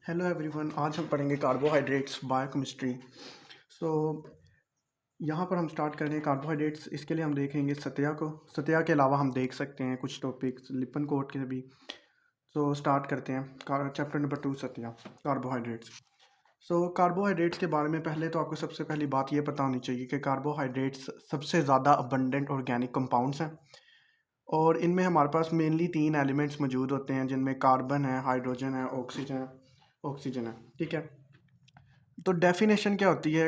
Hello everyone, आज हम पढ़ेंगे कार्बोहाइड्रेट्स बायोकेमिस्ट्री। सो यहाँ पर हम स्टार्ट करेंगे कार्बोहाइड्रेट्स। इसके लिए हम देखेंगे सत्या को। सत्या के अलावा हम देख सकते हैं कुछ टॉपिक्स लिपन कोट के भी। सो स्टार्ट करते हैं चैप्टर नंबर 2 सत्या कार्बोहाइड्रेट्स। सो कार्बोहाइड्रेट्स के बारे में पहले तो आपको सबसे पहली बात ये पता होनी चाहिए कि कार्बोहाइड्रेट्स सबसे ज़्यादा अबंडेंट ऑर्गेनिक कंपाउंड्स हैं और इनमें हमारे पास मेनली 3 एलिमेंट्स मौजूद होते हैं जिनमें कार्बन है, हाइड्रोजन है, ऑक्सीजन है। ठीक है, तो डेफिनेशन क्या होती है?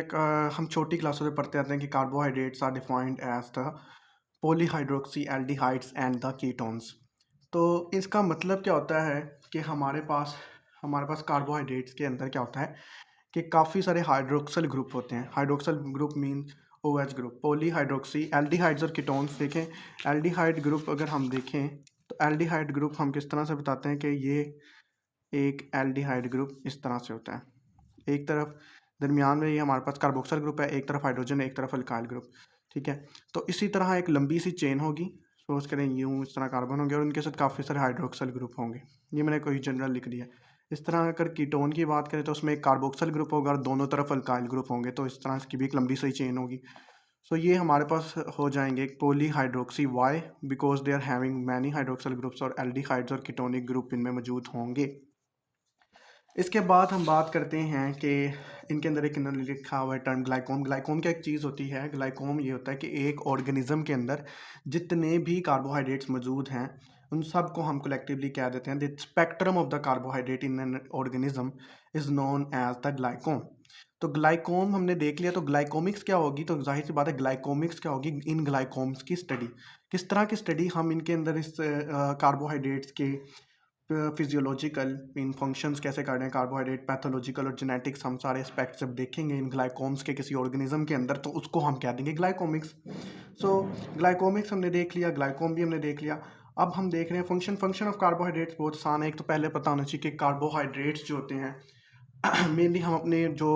हम छोटी क्लासों में पढ़ते आते हैं कि carbohydrates are defined as the polyhydroxy aldehydes and the ketones. तो इसका मतलब क्या होता है कि हमारे पास कार्बोहाइड्रेट्स के अंदर क्या होता है कि काफ़ी सारे हाइड्रोक्सल ग्रुप होते हैं। Hydroxyl group mean OH group, polyhydroxy aldehydes और कीटोन्स। देखें, एल्डिहाइड ग्रुप अगर हम देखें तो एल्डिहाइड ग्रुप हम किस तरह से बताते हैं कि ये एक एल्डिहाइड ग्रुप इस तरह से होता है। एक तरफ दरमियान में ये हमारे पास कार्बोक्सिल ग्रुप है, एक तरफ हाइड्रोजन है, एक तरफ अल्काइल ग्रुप। ठीक है, तो इसी तरह एक लंबी सी चेन होगी। सपोज करें यूँ इस तरह कार्बन होंगे और उनके साथ काफ़ी सारे हाइड्रोक्सिल ग्रुप होंगे। ये मैंने कोई जनरल लिख दिया। इस तरह अगर कीटोन की बात करें तो उसमें एक कार्बोक्सिल ग्रुप होगा और दोनों तरफ अल्काइल ग्रुप होंगे, तो इस तरह इसकी भी एक लंबी सी चेन होगी। सो ये हमारे पास हो जाएंगे polyhydroxy. Why? Because they are having many hydroxyl groups और एल्डिहाइड्स और कीटोनिक ग्रुप इनमें मौजूद होंगे। इसके बाद हम बात करते हैं कि इनके अंदर एक इन्होंने लिखा हुआ है टर्म ग्लाइकोम। ग्लाइकोम क्या एक चीज़ होती है? ग्लाइकोम ये होता है कि एक ऑर्गेनिज्म के अंदर जितने भी कार्बोहाइड्रेट्स मौजूद हैं उन सब को हम कलेक्टिवली क्या देते हैं, the spectrum of the carbohydrate in an organism is known as the glycome. तो ग्लाइकोम हमने देख लिया, तो ग्लाइकोमिक्स क्या होगी? तो जाहिर सी बात है ग्लाइकोमिक्स क्या होगी? इन ग्लाइकोम्स की स्टडी। किस तरह की स्टडी? हम इनके अंदर इस कार्बोहाइड्रेट्स के फिजियोलॉजिकल इन फंक्शंस कैसे कर रहे हैं कार्बोहाइड्रेट, पैथोलॉजिकल और जेनेटिक्स, हम सारे एस्पेक्ट्स जब देखेंगे इन ग्लाइकोम्स के किसी ऑर्गेनिज्म के अंदर तो उसको हम क्या देंगे? ग्लाइकोमिक्स। सो ग्लाइकोमिक्स हमने देख लिया, ग्लाइकोम भी हमने देख लिया। अब हम देख रहे हैं फंक्शन ऑफ कार्बोहाइड्रेट्स। बहुत आसान है। एक तो पहले पता होना चाहिए कि कार्बोहाइड्रेट्स जो होते हैं मेनली हम अपने जो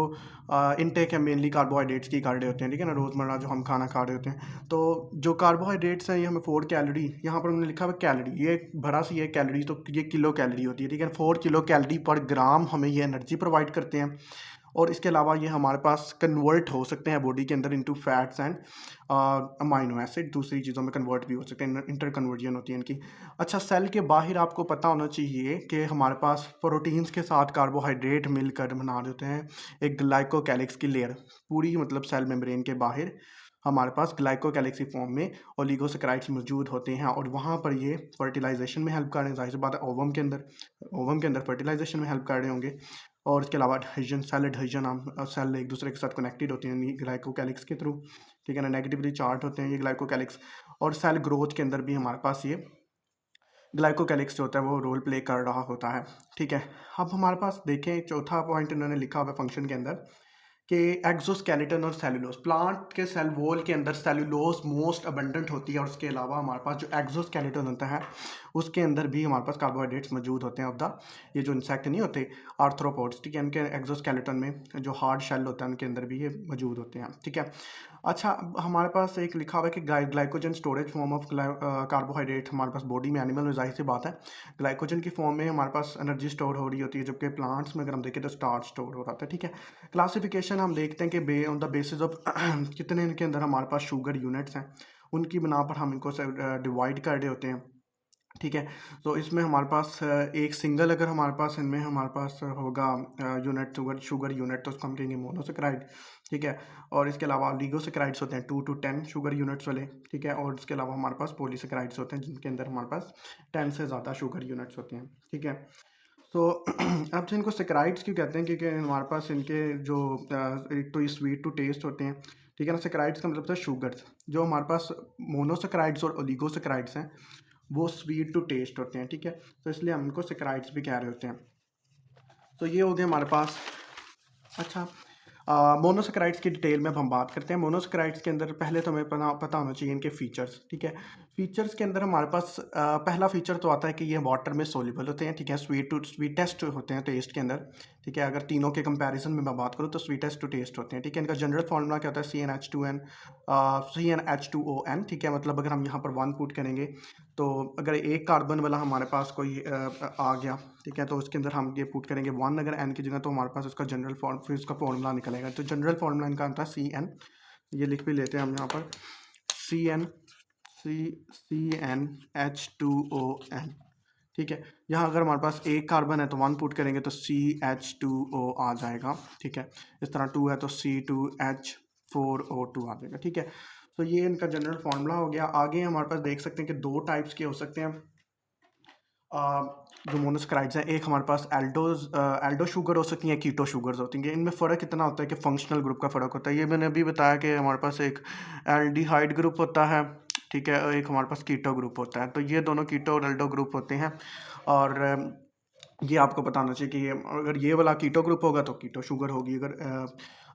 इनटेक है मेनली कार्बोहाइड्रेट्स की कर रहे होते हैं। ठीक है ना, रोज़मर्रा जो हम खाना खा रहे होते हैं तो जो कार्बोहाइड्रेट्स हैं ये हमें 4 कैलोरी, यहाँ पर उन्होंने लिखा हुआ कैलोरी, ये बड़ा सी है कैलोरी, तो ये किलो कैलोरी होती है। ठीक है, 4 किलो कैलोरी पर ग्राम हमें ये एनर्जी प्रोवाइड करते हैं। और इसके अलावा ये हमारे पास कन्वर्ट हो सकते हैं बॉडी के अंदर into fats and amino acid, दूसरी चीज़ों में कन्वर्ट भी हो सकते हैं, इंटर कन्वर्जन होती है इनकी। अच्छा, सेल के बाहर आपको पता होना चाहिए कि हमारे पास प्रोटीन्स के साथ कार्बोहाइड्रेट मिलकर बना देते हैं एक ग्लाइकोकैलिक्स की लेयर। पूरी मतलब सेल मेम्ब्रेन के बाहर हमारे पास ग्लाइकोकैलिक्स की फॉर्म में ओलिगोसेक्राइड्स मौजूद होते हैं और वहाँ पर ये फर्टिलाइजेशन में हेल्प कर रहे हैं। जाहिर सी बात है ओवम के अंदर फर्टिलाइजेशन में हेल्प कर रहे होंगे। और इसके अलावा एडहेजन, सेल एडहेजन, हम सेल एक दूसरे के साथ कनेक्टेड होती हैं ग्लाइकोकैलिक्स के थ्रू। ठीक है ना, नेगेटिवली चार्ज होते हैं ये ग्लाइकोकैलिक्स। और सेल ग्रोथ के अंदर भी हमारे पास ये ग्लाइकोकैलिक्स जो होता है वो रोल प्ले कर रहा होता है। ठीक है, अब हमारे पास देखें चौथा पॉइंट इन्होंने लिखा हुआ है फंक्शन के अंदर कि एक्सोस्केलेटन और सेलुलोज। प्लांट के सेल वॉल के अंदर सेलुलोज मोस्ट अबंडेंट होती है और उसके अलावा हमारे पास जो एक्सोस्केलेटन होता है उसके अंदर भी हमारे पास कार्बोहाइड्रेट्स मौजूद होते हैं ऑफ द, ये जो इंसेक्ट नहीं होते आर्थ्रोपोड्स, ठीक है, इनके एक्सोस्केलेटन में जो हार्ड शेल होता है उनके अंदर भी ये मौजूद होते हैं। ठीक है, अच्छा, अब हमारे पास एक लिखा हुआ है कि glycogen storage form of carbohydrate. हमारे पास बॉडी में एनिमल में जाहिर सी बात है ग्लाइकोजन की फॉर्म में हमारे पास एनर्जी स्टोर हो रही होती है, जबकि प्लांट्स में अगर हम देखें तो स्टार्च स्टोर हो रहा था। ठीक है, क्लासिफिकेशन हम देखते हैं कि ऑन द बेसिस ऑफ कितने इनके अंदर हमारे पास शुगर यूनिट्स हैं उनकी बना पर हम इनको डिवाइड कर रहे होते हैं। ठीक है, तो इसमें हमारे पास एक सिंगल अगर हमारे पास इनमें हमारे पास होगा यूनिट शुगर यूनिट तो उसको हम कहेंगे मोनोसेक्राइड। ठीक है, और इसके अलावा ऑलिगोसेक्राइड्स होते हैं 2 to 10 शुगर यूनिट्स वाले। ठीक है, और इसके अलावा हमारे पास पॉलीसेक्राइड्स होते हैं जिनके अंदर हमारे पास 10 से ज़्यादा शुगर यूनिट्स होते हैं। ठीक है, तो अब जो इनको सेक्राइड्स क्यों कहते हैं? क्योंकि हमारे पास इनके जो एक तो ये स्वीट टू टेस्ट होते हैं। ठीक है ना, सेक्राइड्स का मतलब होता है शुगर्स। जो हमारे पास मोनोसेक्राइड्स और ओलिगोसेक्राइड्स हैं वो स्वीट टू टेस्ट होते हैं। ठीक है, तो इसलिए हम इनको सेक्राइड्स भी कह रहे होते हैं। तो ये हो गया हमारे पास। अच्छा, मोनोसेक्राइड्स की डिटेल में अब हम बात करते हैं। मोनोसेक्राइड्स के अंदर पहले तो हमें पता होना चाहिए इनके फीचर्स। ठीक है, फीचर्स के अंदर हमारे पास पहला फीचर तो आता है कि ये वाटर में सोल्यूबल होते हैं, ठीक है, स्वीटेस्ट होते हैं टेस्ट के अंदर, ठीक है। अगर तीनों के कंपैरिजन में मैं बात करूँ तो स्वीटेस्ट टू टेस्ट होते हैं, ठीक है। इनका जनरल फार्मूला क्या होता है, CnH2n, ठीक है। मतलब अगर हम यहाँ पर 1 पुट करेंगे तो अगर एक कार्बन वाला हमारे पास कोई आ गया, ठीक है, तो उसके अंदर हम ये पुट करेंगे 1 अगर n की जगह, तो हमारे पास उसका जनरल फॉर्म फिर उसका फॉर्मूला निकलेगा। तो जनरल फार्मूला इनका आता है CN, ये लिख भी लेते हैं हम यहाँ पर, CnH2ON, ठीक है। यहाँ अगर हमारे पास एक कार्बन है तो 1 पुट करेंगे तो CH2O आ जाएगा, ठीक है। इस तरह 2 है तो C2H4O2 आ जाएगा, ठीक है। तो ये इनका जनरल फार्मूला हो गया। आगे हमारे पास देख सकते हैं कि 2 टाइप्स के हो सकते हैं जो मोनोसैकेराइड्स हैं। एक हमारे पास एल्डो शुगर हो सकती हैं, कीटो शुगर्स होती हैं। इनमें फ़र्क इतना होता है कि फंक्शनल ग्रुप का फ़र्क होता है। ये मैंने अभी बताया कि हमारे पास एक एल्डिहाइड ग्रुप होता है, ठीक है, और एक हमारे पास कीटो ग्रुप होता है। तो ये दोनों कीटो और एल्डो ग्रुप होते हैं। और ये आपको पता होना चाहिए कि ये अगर ये वाला कीटो ग्रुप होगा तो कीटो शुगर होगी,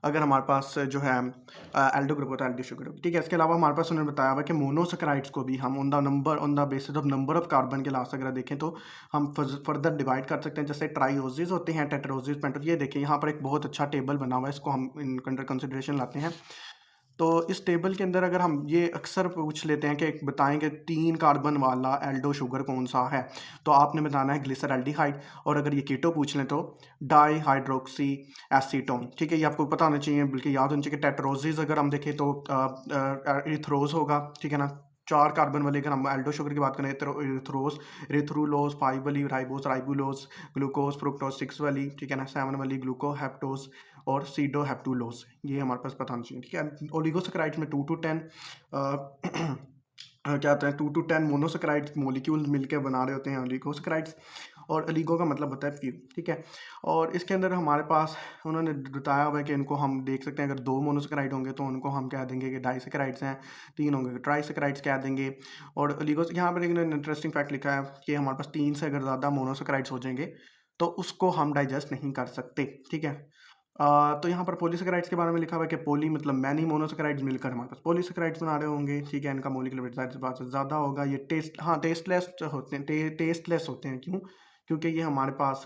अगर हमारे पास जो है एल्डो ग्रुप होता है एल्डो शुगर होगी, ठीक है। इसके अलावा हमारे पास उन्होंने बताया हुआ कि मोनोसैकेराइड्स को भी हम on the basis of number of carbon के लास्ट अगर देखें तो हम फर्दर डिवाइड कर सकते हैं। जैसे ट्राइओसिस होते हैं, टेट्रोसिस, पेंटोसिस। ये देखें यहाँ पर एक बहुत अच्छा टेबल बना हुआ है, इसको हम अंडर कंसिडरेशन लाते हैं। तो इस टेबल के अंदर अगर हम ये अक्सर पूछ लेते हैं कि बताएं कि 3 कार्बन वाला एल्डो शुगर कौन सा है, तो आपने बताना है ग्लिसरल्डिहाइड। और अगर ये कीटो पूछ लें तो डाई हाइड्रोक्सी एसीटोन, ठीक है। ये आपको पता होना चाहिए, बल्कि याद होना चाहिए कि टेट्रोसिस अगर हम देखें तो इथरोज होगा, ठीक है ना। 4 कार्बन वाले अगर हम एल्डो शुगर की बात करें तो इथरोज, इथ्रुलोज, 5 वाली राइबोस, राइबुलोज, ग्लूकोज, फ्रुक्टोज, 6 वाली, ठीक है ना, 7 वाली ग्लूको हेप्टोज और सीडो हेप्टुलोज। ये हमारे पास पता होना चाहिए, ठीक है। ओलिगोसैकेराइड्स में 2 to 10 क्या होता है, 2 to 10 मोनोसैकेराइड्स मॉलिक्यूल्स मिलकर बना रहे होते हैं ओलिगोसैकेराइड्स। और ओलिगो का मतलब होता है फ्यू, ठीक है। और इसके अंदर हमारे पास उन्होंने बताया हुआ है कि इनको हम देख सकते हैं, अगर 2 मोनोसैकेराइड होंगे तो उनको हम कह देंगे कि डाइसैकेराइड्स हैं, 3 होंगे तो ट्राइसैकेराइड्स कह देंगे। और ओलिगोस यहाँ पर एक इंटरेस्टिंग फैक्ट लिखा है कि हमारे पास 3 से अगर ज़्यादा मोनोसैकेराइड्स हो जाएंगे तो उसको हम डाइजेस्ट नहीं कर सकते, ठीक है। तो यहाँ पर पॉलीसैकेराइड्स के बारे में लिखा हुआ है कि पॉली मतलब मैनी मोनोसैकेराइड्स मिलकर हमारे पास पॉलीसैकेराइड्स बना रहे होंगे, ठीक है। इनका मॉलिक्यूलर वेट ज़्यादा होगा। ये टेस्टलेस होते हैं, टेस्टलेस होते हैं, क्यों? क्योंकि ये हमारे पास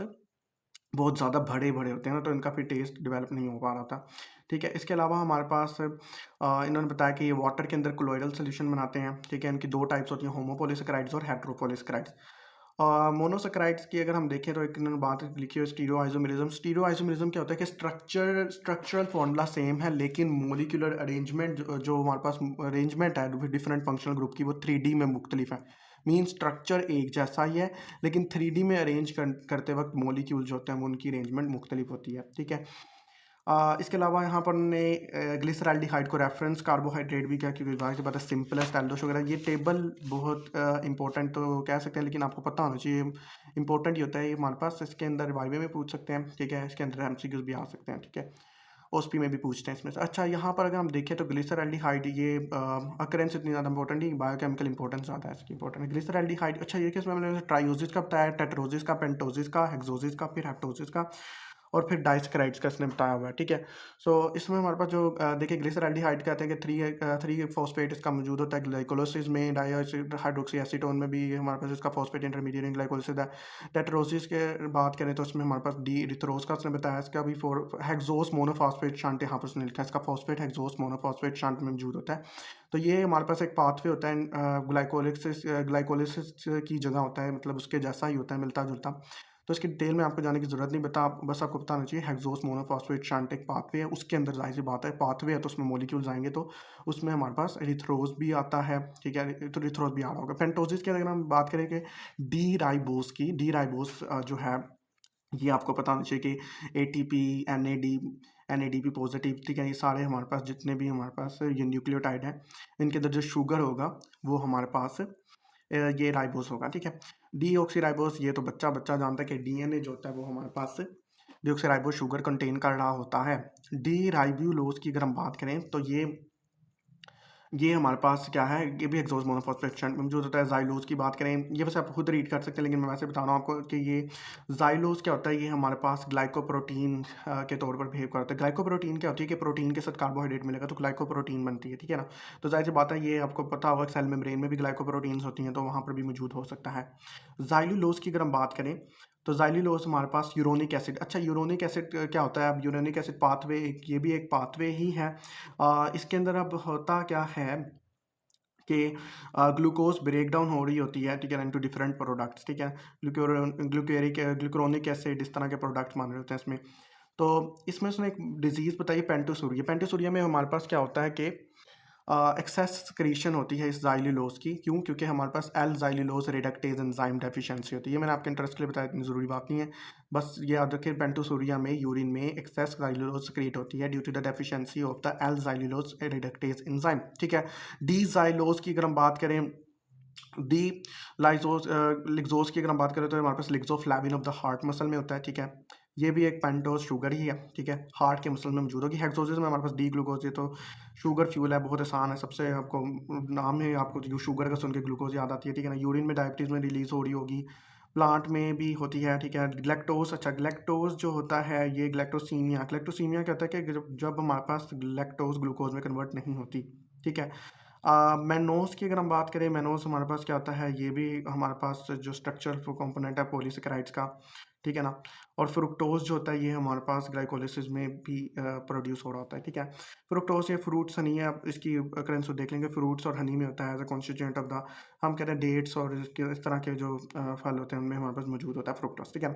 बहुत ज़्यादा बड़े बड़े होते हैं ना, तो इनका फिर टेस्ट डेवलप नहीं हो पा रहा था, ठीक है। इसके अलावा हमारे पास इन्होंने बताया कि ये वाटर के अंदर कोलोइडल सोल्यूशन बनाते हैं, ठीक है। इनकी 2 टाइप्स होती हैं, होमोपॉलीसैकेराइड्स और हेटेरोपॉलीसैकेराइड्स। मोनोसैकेराइड्स की अगर हम देखें तो एक इन्होंने बात लिखी है स्टीरियोआइसोमेरिज्म। स्टीरियोआइसोमेरिज्म क्या होता है कि स्ट्रक्चरल फॉर्मूला सेम है, लेकिन मोलिकुलर अरेंजमेंट जो हमारे पास अरेंजमेंट है डिफरेंट फंक्शनल ग्रुप की, वो 3D में मुख्तलिफ है। मीन स्ट्रक्चर एक जैसा ही है, लेकिन 3D में अरेंज करते वक्त मोलिक्यूल जो होते हैं उनकी अरेंजमेंट मुख्तलिफ होती है, ठीक है। इसके अलावा यहाँ पर ने ग्लिसरल्डिहाइड को रेफरेंस कार्बोहाइड्रेट भी क्या, क्योंकि जाहिर सी बात है सिंपलेस्ट एल्डो शुगर है। ये टेबल बहुत इंपॉर्टेंट तो कह सकते हैं, लेकिन आपको पता होना चाहिए, इंपॉर्टेंट ही होता है ये हमारे पास। इसके अंदर वाइवे में पूछ सकते हैं, ठीक है। इसके अंदर एमसीक्यूज भी आ सकते हैं, ठीक है। ओएसपी में भी पूछते हैं इसमें से। अच्छा, यहाँ पर अगर हम देखें तो ग्लिसरल्डिहाइड ये अकरेंस इतनी ज़्यादा इंपॉर्टेंट नहीं, बायोकेमिकल इंपॉर्टेंस ज़्यादा है इसकी इंपॉर्टेंट है ग्लिसरल्डिहाइड। अच्छा, ये किसमें मैंने ट्राइओसिस का बताया, टेट्रोसिस का, पेंटोसिस का, हेक्सोसिस का, फिर हेप्टोसिस का, और फिर डाइसैकेराइड्स का इसने बताया हुआ है, ठीक है। सो इसमें हमारे पास जो देखिए ग्लिसरल्डिहाइड कहते हैं कि 3 फॉस्फेट इसका मौजूद होता है ग्लाइकोलाइसिस में। हाइड्रोक्सी एसीटोन में भी हमारे पास इसका फॉस्फेट इंटरमीडिएट ग्लाइकोलाइसिस है। टेट्रोसिस के बात करें तो उसमें हमारे पास डी इरिथ्रोज का उसने बताया, इसका भी हेक्सोस मोनोफॉस्फेट शंट यहाँ पर उसने लिखा है, इसका फॉस्फेट हेक्सोस मोनोफॉस्फेट शंट में मौजूद होता है। तो ये हमारे पास एक पाथवे होता है, ग्लाइकोलाइसिस की जगह होता है, मतलब उसके जैसा ही होता है, मिलता जुलता। तो इसकी डिटेल में आपको जाने की ज़रूरत नहीं, बस आपको बताना चाहिए हेक्सोस मोनोफॉस्फेट शंट एक पाथवे है, उसके अंदर जाहिर सी बात है पाथवे है तो उसमें मॉलिक्यूल्स आएंगे, तो उसमें हमारे पास एरिथ्रोज भी आता है, ठीक है। तो एरिथ्रोज भी आ रहा होगा। पेंटोसिस की अगर हम बात करें कि डी राइबोस जो है, ये आपको पता होना चाहिए कि एटीपी, एनएडीपी पॉजिटिव, ठीक है। ये सारे हमारे पास जितने भी हमारे पास ये न्यूक्लियोटाइड हैं, इनके अंदर जो शुगर होगा वो हमारे पास ये राइबोस होगा, ठीक है। डीऑक्सीराइबोस, ये तो बच्चा बच्चा जानता है कि डीएनए जो होता है वो हमारे पास डीऑक्सीराइबोस शुगर कंटेन कर रहा होता है। डी राइब्यूलोज की अगर हम बात करें तो ये ये हमारे पास क्या है, ये भी एक्सोस मोनोफॉस्फेट शंट में मौजूद होता है। ज़ाइलोज़ की बात करें, ये वैसे आप खुद रीड कर सकते हैं, लेकिन मैं वैसे बता रहा हूँ आपको कि ये ज़ाइलोज़ क्या होता है, ये हमारे पास ग्लाइकोप्रोटीन के तौर पर बिहेव करता है। ग्लाइकोप्रोटीन क्या होती है कि प्रोटीन के साथ कार्बोहाइड्रेट मिलेगा तो ग्लाइकोप्रोटीन बनती है, ठीक है ना। तो जाहिर सी बात है, ये आपको पता होगा सेल मेम्ब्रेन में भी ग्लाइकोप्रोटीन्स होती हैं, तो वहाँ पर भी मौजूद हो सकता है। ज़ाइलोज़ की अगर हम बात करें तो ज़ाइलोज़ हमारे पास यूरोनिक एसिड, अच्छा यूरोनिक एसिड क्या होता है, अब यूरोनिक एसिड पाथवे, ये भी एक पाथवे ही है। इसके अंदर अब होता क्या है कि ग्लूकोज ब्रेक डाउन हो रही होती है, ठीक है ना, इनटू डिफरेंट प्रोडक्ट्स, ठीक है। ग्लूकोरिक एसिड, इस तरह के प्रोडक्ट्स मान रहे होते हैं इसमें। तो इसमें उसने एक डिजीज़ बताई, पेंटोसूरिया। पेंटोसूरिया में हमारे पास क्या होता है कि एक्सेस सिक्रीशन होती है इस ज़ाइलोज़ की। क्यों? क्योंकि हमारे पास L xylose reductase enzyme deficiency होती है। ये मैंने आपके इंटरेस्ट के लिए बताया, इतनी ज़रूरी बात नहीं है। बस ये याद रखें, पेंटोसूरिया में यूरिन में एक्सेस ज़ाइलोज़ सिक्रीट होती है due to the deficiency of the L xylose reductase enzyme, ठीक है। डी ज़ाइलोज़ की अगर हम बात करें, डी लाइजोज लिग्जोज की अगर हम बात करें, तो हमारे पास लिग्जोफ्लाविन ऑफ द हार्ट मसल में होता है, ठीक है। ये भी एक पेंटोज शुगर ही है, ठीक है, हार्ट के मसल में मौजूद होगी। हेक्सोसिस में हमारे पास डी ग्लूकोज, ये तो शुगर फ्यूल है, बहुत आसान है, सबसे आपको नाम है, आपको जो शुगर का सुन के ग्लूकोज याद आती है, ठीक है ना। यूरिन में डायबिटीज़ में रिलीज हो रही होगी, प्लांट में भी होती है, ठीक है। ग्लैक्टोज, अच्छा ग्लैक्टोज जो होता है, ये ग्लैक्टोसीमिया। ग्लैक्टोसीमिया क्या होता है कि जब हमारे पास ग्लैक्टोज ग्लूकोज में कन्वर्ट नहीं होती, ठीक है। मैनोज की अगर हम बात करें, मैनोज हमारे पास क्या होता है, ये भी हमारे पास जो स्ट्रक्चरल कंपोनेंट है पॉलीसेकेराइड्स का, ठीक है ना। और फ्रुक्टोज जो होता है, ये हमारे पास ग्लाइकोलिसिस में भी प्रोड्यूस हो रहा होता है, ठीक है। फ्रुक्टोज ये फ्रूट्स हनी है, आप इसकी अकरेंस देख लेंगे, फ्रूट्स और हनी में होता है as a constituent of the, हम कहते हैं डेट्स और इस तरह के जो फल होते हैं, उनमें हमारे पास मौजूद होता है फ्रुक्टोज, ठीक है।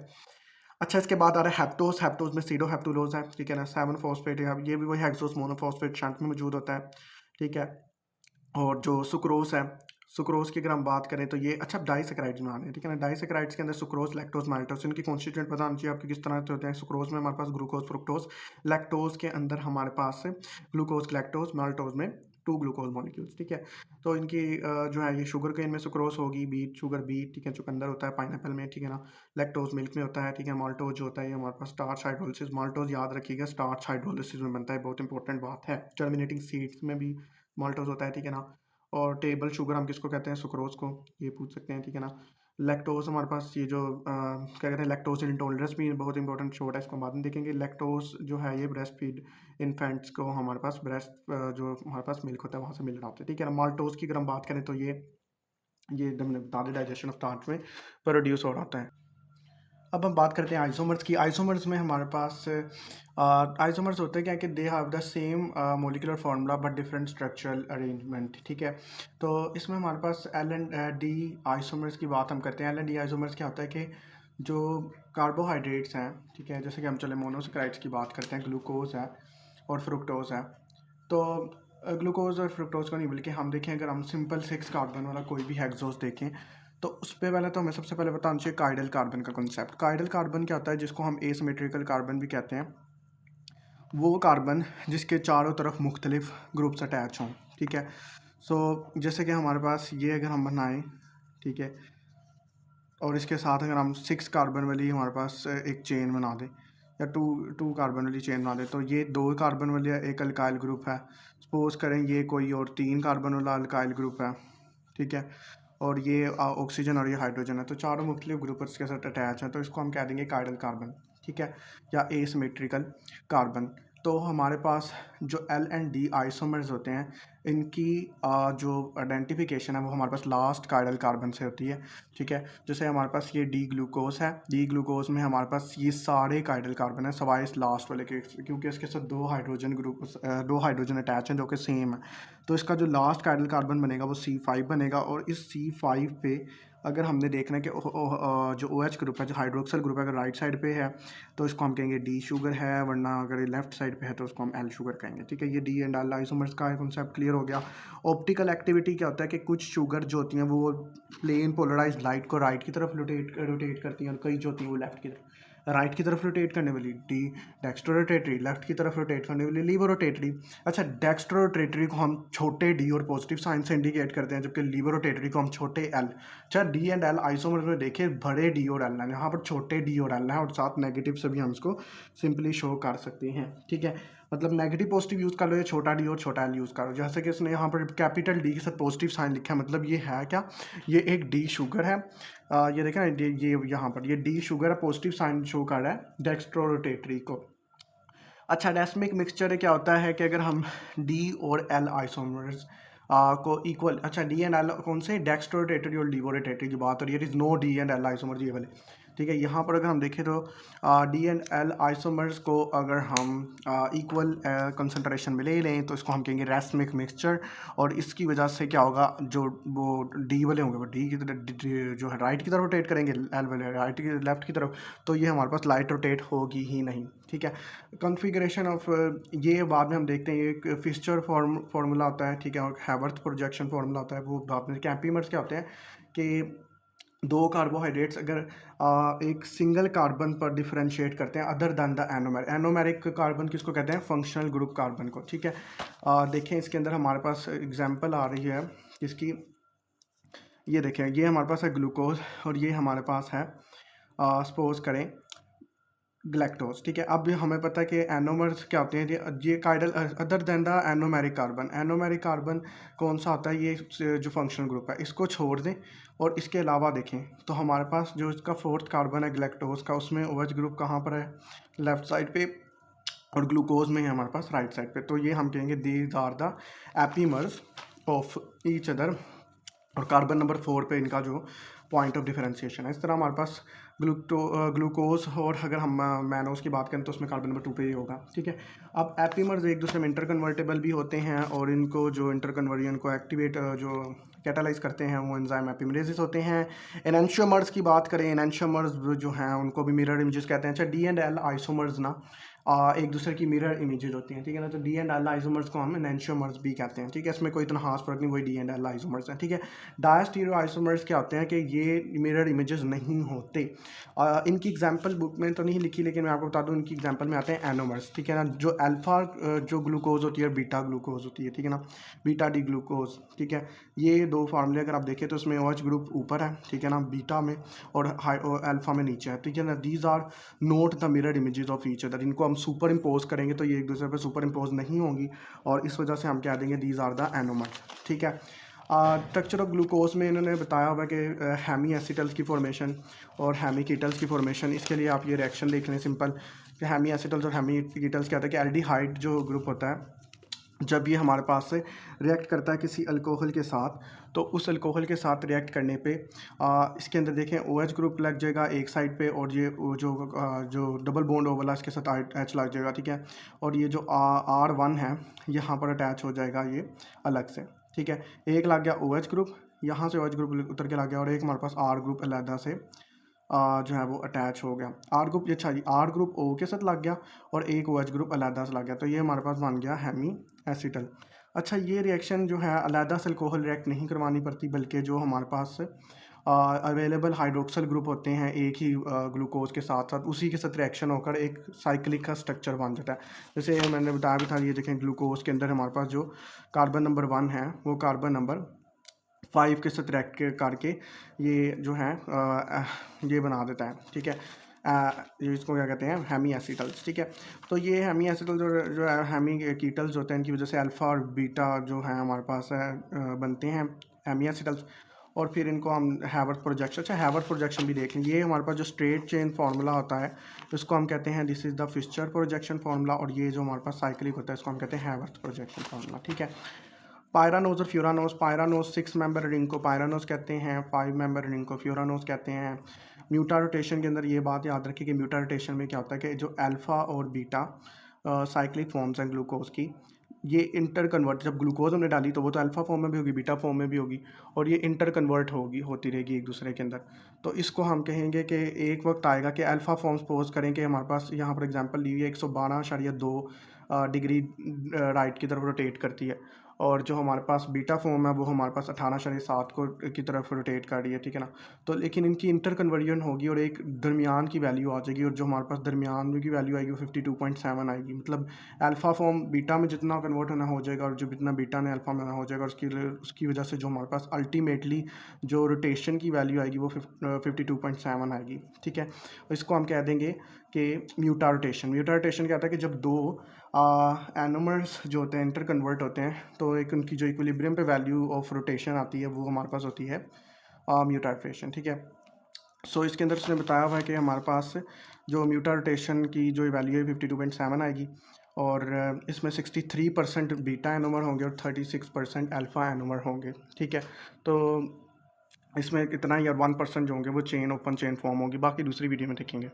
अच्छा, इसके बाद आ रहा है हेप्टोज। हेप्टोज में सीडो हेप्टुलोज है, ठीक है ना। 7 फॉस्फेट है, ये भी वही हेक्सोस मोनोफॉस्फेट शंट में मौजूद होता है, ठीक है। और जो सुक्रोज है, सुक्रोज की अगर हम बात करें तो ये, अच्छा डाइसेकेराइड्स में आने हैं, ठीक है ना। डाइसेकेराइड्स के अंदर सुक्रोज, लैक्टोज, माल्टोज, इनकी कॉन्स्टिट्यूएंट पता होना चाहिए आपके किस तरह से होते हैं। सुक्रोज में हमारे पास ग्लूकोज फ्रुक्टोज, लैक्टोज के अंदर हमारे पास ग्लूकोज लैक्टोज, माल्टोज में 2 ग्लूकोज मॉलिक्यूल्स, ठीक है। तो इनकी जो है ये शुगर केन में सुक्रोज होगी, बीट शुगर बीट, ठीक है, चुकंदर होता है पाइनएप्पल में, ठीक है ना। लैक्टोज मिल्क में होता है, ठीक है। माल्टोज जो होता है ये हमारे पास स्टार्च हाइड्रोलिसिस, माल्टोज याद रखिएगा स्टार्च हाइड्रोलिसिस में बनता है, बहुत इंपॉर्टेंट बात है। टर्मिनेटिंग सीड्स में भी माल्टोज होता है, ठीक है ना। और टेबल शुगर हम किसको कहते हैं, सुक्रोज को, ये पूछ सकते हैं, ठीक है ना। लैक्टोज हमारे पास ये जो क्या कहते हैं, लैक्टोज इंटॉलरेंस भी बहुत इंपॉर्टेंट शोर्ट है, इसको बाद में देखेंगे। लैक्टोज जो है ये ब्रेस्ट फीड इन्फेंट्स को हमारे पास ब्रेस्ट जो हमारे पास मिल्क होता है वहाँ से मिल रहा होता है, ठीक है ना। माल्टोज की अगर हम बात करें तो ये हमने बता दें डाइजेशन ऑफ स्टार्च में प्रोड्यूस हो रहा होता है। अब हम बात करते हैं आइसोमर्स की। आइसोमर्स में हमारे पास आइसोमर्स होते हैं क्या कि they have the same molecular formula but different structural arrangement, ठीक है। तो इसमें हमारे पास एल एंड डी आइसोमर्स की बात हम करते हैं। एल एंड डी आइसोमर्स क्या होता है कि जो कार्बोहाइड्रेट्स हैं, ठीक है, जैसे कि हम चले मोनोसेकेराइड्स की बात करते हैं, ग्लूकोज है और फ्रुक्टोज है। तो ग्लूकोज और फ्रुक्टोज को नहीं, बल्कि हम देखें, अगर हम सिंपल 6 कार्बन वाला कोई भी हेक्सोस देखें, तो उस पे पहले तो हमें सबसे पहले बताना चाहिए काइडल कार्बन का कॉन्सेप्ट। काइडल कार्बन क्या होता है, जिसको हम एसिमेट्रिकल कार्बन भी कहते हैं, वो कार्बन जिसके चारों तरफ मुख्तलिफ ग्रुप्स अटैच हों, ठीक है। सो जैसे कि हमारे पास ये अगर हम बनाएं, ठीक है, और इसके साथ अगर हम 6 कार्बन वाली हमारे पास एक चेन बना दें, या टू कार्बन वाली चेन बना दें, तो ये 2 कार्बन वाली एक अल्काइल ग्रुप है। सपोज करें ये कोई और 3 कार्बन वाला अल्काइल ग्रुप है, ठीक है, और ये ऑक्सीजन और ये हाइड्रोजन है, तो चारों मुख्तलिफ ग्रुप्स के साथ अटैच हैं, तो इसको हम कह देंगे काइडल कार्बन, ठीक है, या एसिमेट्रिकल कार्बन। तो हमारे पास जो एल एंड डी आइसोमर्स होते हैं, इनकी जो आइडेंटिफिकेशन है वो हमारे पास लास्ट काइडल कार्बन से होती है, ठीक है। जैसे हमारे पास ये डी ग्लूकोज है, डी ग्लूकोज में हमारे पास ये सारे काइडल कार्बन है सवाए इस लास्ट वाले के, क्योंकि इसके साथ 2 हाइड्रोजन अटैच हैं जो कि सेम है। तो इसका जो लास्ट काइडल कार्बन बनेगा वो C5 बनेगा, और इस C5 पे अगर हमने देखना है कि जो OH ग्रुप है, जो हाइड्रोक्सल ग्रुप है, अगर राइट साइड पे है तो इसको हम कहेंगे डी शुगर है, वरना अगर ये लेफ्ट साइड पे है तो उसको हम एल शुगर कहेंगे, ठीक है। ये डी एंड एल आइसोमर्स का कॉन्सेप्ट क्लियर हो गया। ऑप्टिकल एक्टिविटी क्या होता है कि कुछ शुगर जो होती हैं वो प्लेन पोलराइज लाइट को राइट की तरफ रोटेट करती हैं, और कई जो होती हैं वो लेफ्ट की तरफ, राइट की तरफ रोटेट करने वाली डी डेक्स्ट्रो रोटेटरी, लेफ्ट की तरफ रोटेट करने वाली लीवर रोटेटरी। अच्छा, डेक्स्ट्रो रोटेटरी को हम छोटे डी और पॉजिटिव साइन से इंडिकेट करते हैं, जबकि लीवर रोटेटरी को हम छोटे एल। अच्छा, डी एंड एल आइसोमर्स में देखिए बड़े डी और एल हैं, यहाँ पर छोटे डी और एल हैं, और साथ नेगेटिव से भी हम इसको सिंपली शो कर सकते हैं, ठीक है। मतलब नेगेटिव पॉजिटिव यूज़ कर लो या छोटा डी और छोटा एल यूज़ करो। जैसे कि इसने यहाँ पर कैपिटल डी के साथ पॉजिटिव साइन लिखा है, मतलब ये है क्या, ये एक डी शुगर है। ये देखें ना, ये यहाँ पर ये डी शुगर है, पॉजिटिव साइन शो कर रहा है डेक्स्ट्रो रोटेटरी को। अच्छा, डायस्मिक मिक्सचर क्या होता है कि अगर हम डी और एल आइसोमर्स को इक्वल, अच्छा डी एंड एल कौन से, डेक्स्ट्रो रोटेटरी और लीवो रोटेटरी की बात हो रही है, it is no D and L isomers ये वाले, ठीक है। यहाँ पर अगर हम देखें तो डी एंड एल आइसोमर्स को अगर हम इक्वल कंसंट्रेशन में ले लें तो इसको हम कहेंगे डायस्मिक मिक्सचर। और इसकी वजह से क्या होगा, जो वो डी वाले होंगे वो डी की तरफ जो है राइट की तरफ रोटेट करेंगे, एल वाले राइट की लेफ्ट की तरफ, तो ये हमारे पास लाइट रोटेट होगी ही नहीं, ठीक है। कॉन्फ़िगरेशन ऑफ ये बाद में हम देखते हैं, एक फिशर फार्मूला होता है, ठीक है, और हैवर्थ प्रोजेक्शन फार्मूला होता है, वो बाद में कैंपीमर्स क्या होते हैं कि दो कार्बोहाइड्रेट्स अगर एक सिंगल कार्बन पर डिफरेंशिएट करते हैं other than the anomer, anomeric carbon किसको कहते हैं, फंक्शनल ग्रुप कार्बन को, ठीक है। देखें इसके अंदर हमारे पास एग्जांपल आ रही है किसकी, ये देखें, ये हमारे पास है ग्लूकोज और ये हमारे पास है सपोज करें ग्लैक्टोज, ठीक है। अब हमें पता है कि एनोमर्स क्या होते हैं, ये काइडल other than the anomeric carbon, anomeric carbon कौन सा होता है, ये जो फंक्शनल ग्रुप है, इसको छोड़ दें और इसके अलावा देखें तो हमारे पास जो इसका फोर्थ कार्बन है ग्लैक्टोज का, उसमें OH ग्रुप कहाँ पर है, लेफ्ट साइड पे, और ग्लूकोज में है हमारे पास राइट साइड पे। तो ये हम कहेंगे these are the epimers of each other, और कार्बन नंबर 4 पे इनका जो पॉइंट ऑफ डिफरेंशिएशन है। इस तरह हमारे पास ग्लूकोज, और अगर हम मैनोज की बात करें तो उसमें कार्बन नंबर 2 पे ही होगा, ठीक है। अब एपीमर्स एक दूसरे में इंटर कन्वर्टेबल भी होते हैं, और इनको जो इंटर कन्वर्जन को एक्टिवेट जो कैटालाइज करते हैं वो एंजाइम एपिमेरेसिस होते हैं। एनेंशियोमर्स की बात करें, एनेंशियोमर्स जो हैं उनको भी मिरर इमेजेस कहते हैं। अच्छा, डी एंड एल आइसोमर्स ना एक दूसरे की मिरर इमेजेस होती हैं, ठीक है ना, तो डी एंड एल आइसोमर्स को हम एनेंशियोमर्स भी कहते हैं, ठीक है। इसमें कोई इतना खास फर्क नहीं, वही डी एंड एल आइसोमर्स हैं, ठीक है। डायस्टीरियो आइसोमर्स क्या होते हैं कि ये मिरर इमेजेस नहीं होते। इनकी एग्जांपल बुक में तो नहीं लिखी, लेकिन मैं आपको बता दूं इनकी एग्जांपल में आते हैं एनोमर्स, ठीक है ना, जो अल्फा जो ग्लूकोज होती है, बीटा ग्लूकोज होती है, ठीक है ना, बीटा डी ग्लूकोज, ठीक है। ये दो फार्मूले अगर आप देखें तो उसमें OH ग्रुप ऊपर है, ठीक है ना, बीटा में, और अल्फा में नीचे है, ठीक है ना। These are not the mirror images of each other, इनको हम सुपर इम्पोज करेंगे तो ये एक दूसरे पर सुपर इम्पोज नहीं होंगी, और इस वजह से हम कह देंगे दीज आर द एनोमर्स, ठीक है। स्ट्रक्चर ऑफ ग्लूकोज में इन्होंने बताया हुआ है कि हैमी एसिटल्स की फॉर्मेशन और हैमी कीटल्स की फॉर्मेशन। इसके लिए आप ये रिएक्शन देख लें सिंपल, कि हैमी एसिटल्स और हैमी कीटल्स क्या होता है कि एल्डिहाइड जो ग्रुप होता है, जब ये हमारे पास से रिएक्ट करता है किसी अल्कोहल के साथ, तो उस अल्कोहल के साथ रिएक्ट करने पे इसके अंदर देखें OH ग्रुप लग जाएगा एक साइड पे, और ये जो डबल बॉन्ड वाला इसके साथ H लग जाएगा, ठीक है। और ये जो R1 है यहाँ पर अटैच हो जाएगा ये अलग से, ठीक है। एक लग गया OH ग्रुप, यहाँ से OH ग्रुप उतर के लग गया, और एक हमारे पास R ग्रुप अलग से जो है वो अटैच हो गया। आर ग्रुप, अच्छा जी, आर ग्रुप O के साथ लग गया और एक OH ग्रुप अलहदा से लग गया, तो ये हमारे पास बन गया हैमी एसिटल। अच्छा, ये रिएक्शन जो है अलहदा से अल्कोहल रिएक्ट नहीं करवानी पड़ती, बल्कि जो हमारे पास अवेलेबल हाइड्रोक्सल ग्रुप होते हैं एक ही ग्लूकोज के साथ साथ, उसी के साथ रिएक्शन होकर एक साइक्लिक का स्ट्रक्चर बन जाता है। जैसे मैंने बताया भी था, ये देखें ग्लूकोज के अंदर हमारे पास जो कार्बन नंबर 1 है वो कार्बन नंबर 5 के साथ रिएक्ट करके ये जो है ये बना देता है, ठीक है। ये इसको क्या कहते हैं, हैमी एसिटल्स, ठीक है। तो ये हैमी एसिटल जो है हैमी कीटल्स होते हैं, इनकी वजह से अल्फ़ा और बीटा जो है हमारे पास बनते हैं हैमी एसिटल्स, और फिर इनको हम हैवर्थ प्रोजेक्शन, अच्छा हैवर्थ प्रोजेक्शन भी देख लें। ये हमारे पास जो स्ट्रेट चेन फार्मूला होता है इसको हम कहते हैं this is the Fischer projection formula, और ये जो हमारे पास साइक्लिक होता है इसको हम कहते हैं हैवर्थ प्रोजेक्शन फार्मूला, ठीक है। पायरानोज और फ्यूरानोज, पायरानोज 6 मेंबर रिंग को पायरानोज कहते हैं, 5 मेंबर रिंग को फ्यूरानोज कहते हैं। म्यूटा रोटेशन के अंदर ये बात याद रखिए कि म्यूटा रोटेशन में क्या होता है कि जो अल्फ़ा और बीटा साइक्लिक फॉर्म्स हैं ग्लूकोज की, ये इंटर कन्वर्ट, जब ग्लूकोज हमने डाली तो वो तो अल्फ़ा फॉर्म में भी होगी, बीटा फॉर्म में भी होगी, और ये इंटर कन्वर्ट होती रहेगी एक दूसरे के अंदर। तो इसको हम कहेंगे कि एक वक्त आएगा कि अल्फ़ा फॉर्म सपोज करें कि हमारे पास यहाँ पर एग्जांपल ली हुई है 112.2 डिग्री राइट की तरफ रोटेट करती है, और जो हमारे पास बीटा फॉर्म है वो हमारे पास 18.7 को की तरफ रोटेट कर रही है, ठीक है ना। तो लेकिन इनकी इंटर कन्वर्जन होगी और एक दरमियान की वैल्यू आ जाएगी, और जो हमारे पास दरमियान की वैल्यू आएगी वो 52.7 आएगी। मतलब अल्फ़ा फॉर्म बीटा में जितना कन्वर्ट होना हो जाएगा और जो जितना बीटा ने अल्फ़ा में होना हो जाएगा, उसकी वजह से जो हमारे पास अल्टीमेटली जो रोटेशन की वैल्यू आएगी वो 52.7 आएगी, ठीक है। इसको हम कह देंगे कि म्यूटा रोटेशन क्या होता है कि जब दो एनोमर्स जो होते हैं इंटर कन्वर्ट होते हैं तो एक उनकी जो इक्विलिब्रियम पे वैल्यू ऑफ रोटेशन आती है वो हमारे पास होती है म्यूटा रोटेशन, ठीक है। सो इसके अंदर उसने बताया हुआ है कि हमारे पास जो म्यूटा रोटेशन की जो वैल्यू है 52.7 आएगी और इसमें 63% बीटा एनोमर होंगे और 36% अल्फ़ा एनोमर होंगे, ठीक है। तो इसमें इतना ही, और 1% जो होंगे वो चेन ओपन चेन फॉर्म होगी, बाकी दूसरी वीडियो में देखेंगे।